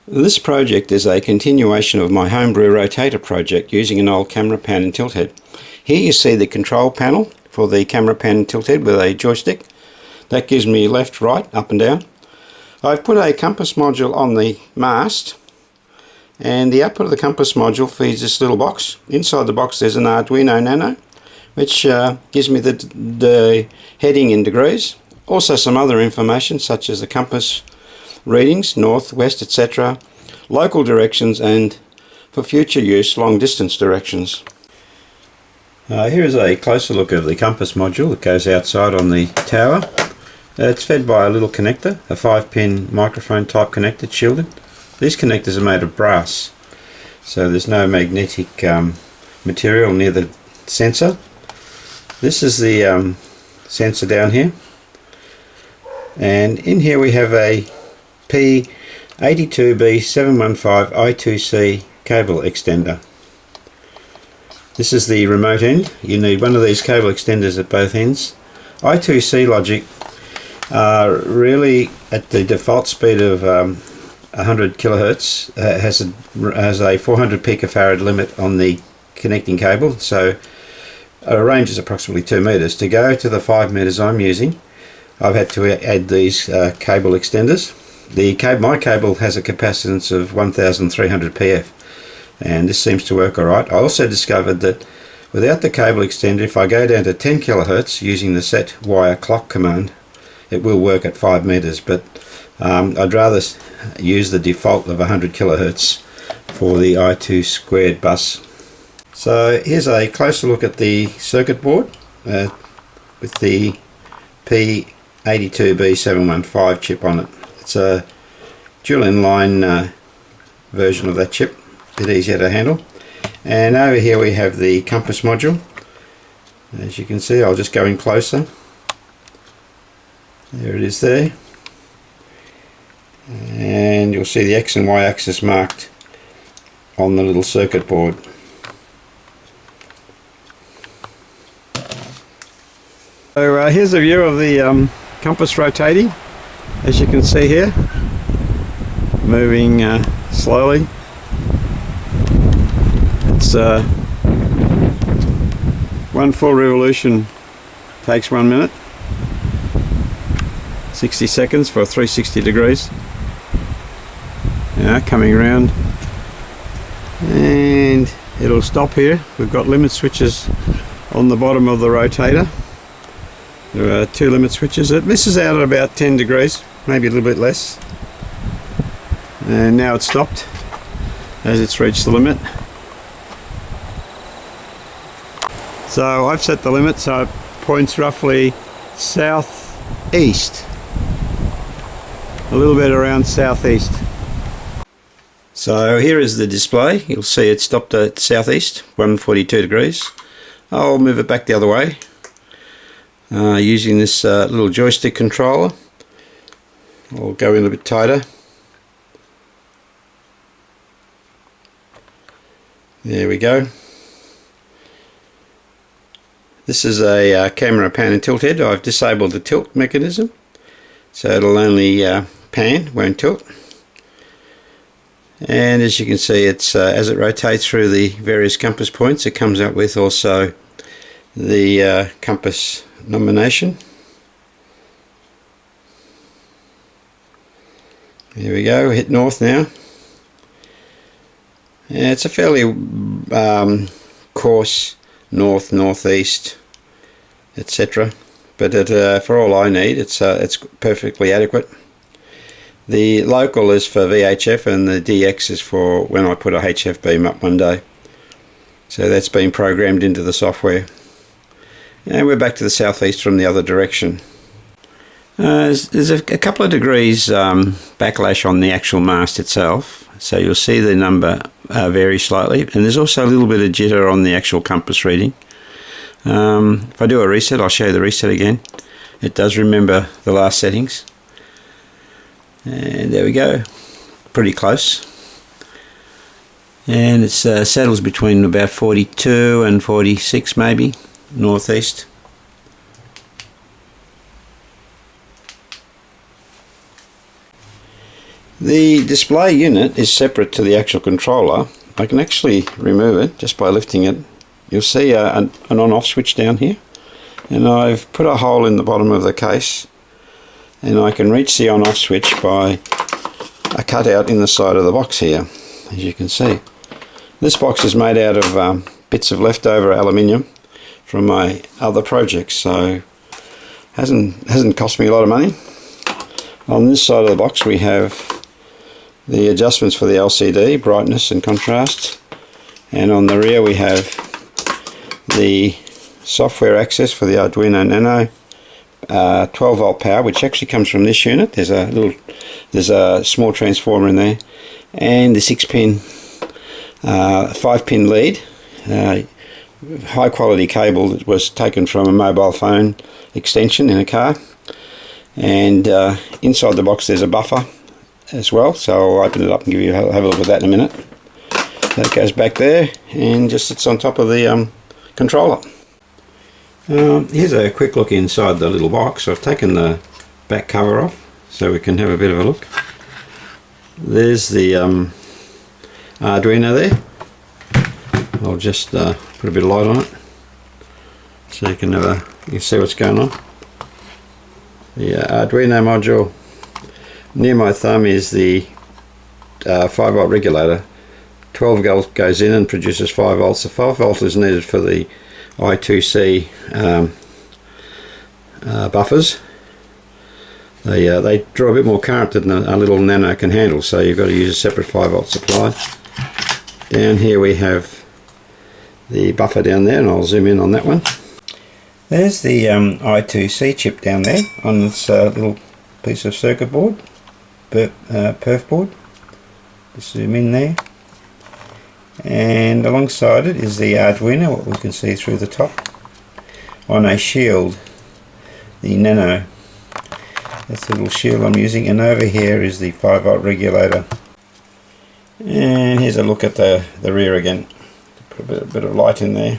This project is a continuation of my homebrew rotator project using an old camera pan and tilt head. Here you see the control panel for the camera pan and tilt head with a joystick. That gives me left, right, up and down. I've put a compass module on the mast, and the output of the compass module feeds this little box. Inside the box there's an Arduino Nano, which gives me the heading in degrees. Also some other information such as the compass readings, north, west, etc., local directions, and for future use, long distance directions. Here is a closer look of the compass module that goes outside on the tower. It's fed by a little connector, a 5-pin microphone type connector, shielded. These connectors are made of brass, so there's no magnetic material near the sensor. This is the sensor down here, and in here we have a P82B715 I2C cable extender. This is the remote end. You need one of these cable extenders at both ends. I2C logic are really at the default speed of 100 kilohertz. Has a 400 picofarad limit on the connecting cable, so a range is approximately 2 meters. To go to the 5 meters I'm using, I've had to add these cable extenders. My cable has a capacitance of 1300 pf, and this seems to work alright. I also discovered that without the cable extender, if I go down to 10 kilohertz using the set wire clock command, it will work at 5 meters, but I'd rather use the default of 100 kilohertz for the I2 squared bus. So here's a closer look at the circuit board with the P82B715 chip on it. It's a dual inline version of that chip, a bit easier to handle. And over here we have the compass module. As you can see, I'll just go in closer. There it is there. And you'll see the X and Y axis marked on the little circuit board. So here's a view of the compass rotating. As you can see here, moving slowly. It's 1 full revolution takes 1 minute, 60 seconds for 360 degrees. Now coming around, and it'll stop here. We've got limit switches on the bottom of the rotator. There are 2 limit switches. It misses out at about 10 degrees, maybe a little bit less. And now it's stopped as it's reached the limit. So I've set the limit so it points roughly southeast, a little bit around southeast. So here is the display. You'll see it stopped at southeast, 142 degrees. I'll move it back the other way using this little joystick controller. I'll go in a bit tighter. There we go. This is a camera pan and tilt head. I've disabled the tilt mechanism, so it'll only pan, won't tilt. And as you can see, it's as it rotates through the various compass points, it comes up with also the compass nomination. Here we go, hit north now. Yeah, it's a fairly coarse north, northeast, etc. But for all I need, it's perfectly adequate. The local is for VHF, and the DX is for when I put a HF beam up one day. So that's been programmed into the software. And we're back to the southeast from the other direction. There's a couple of degrees backlash on the actual mast itself, so you'll see the number vary slightly, and there's also a little bit of jitter on the actual compass reading. If I do a reset, I'll show you the reset again. It does remember the last settings, and there we go, pretty close. And it settles between about 42 and 46 maybe, northeast. The display unit is separate to the actual controller. I can actually remove it just by lifting it. You'll see an on-off switch down here, and I've put a hole in the bottom of the case, and I can reach the on-off switch by a cutout in the side of the box here, as you can see. This box is made out of bits of leftover aluminium from my other projects, so hasn't cost me a lot of money. On this side of the box we have the adjustments for the LCD, brightness and contrast, and on the rear we have the software access for the Arduino Nano, 12 volt power, which actually comes from this unit. There's a small transformer in there, and the 6-pin 5-pin lead, high quality cable that was taken from a mobile phone extension in a car. And inside the box there's a buffer as well, so I'll open it up and have a look at that in a minute. That goes back there and just sits on top of the controller. Here's a quick look inside the little box. I've taken the back cover off so we can have a bit of a look. There's the Arduino there. I'll just put a bit of light on it so you can see what's going on. The Arduino module near my thumb is the 5 volt regulator. 12 volt goes in and produces 5 volts. The 5 volt is needed for the I2C buffers. They draw a bit more current than a little Nano can handle, so you've got to use a separate 5 volt supply. Down here we have the buffer down there, and I'll zoom in on that one. There's the I2C chip down there on this little piece of circuit board, perf board. Just zoom in there, and alongside it is the Arduino, what we can see through the top, on a shield, the Nano. That's the little shield I'm using, and over here is the 5 volt regulator. And here's a look at the rear again. Put a bit of light in there.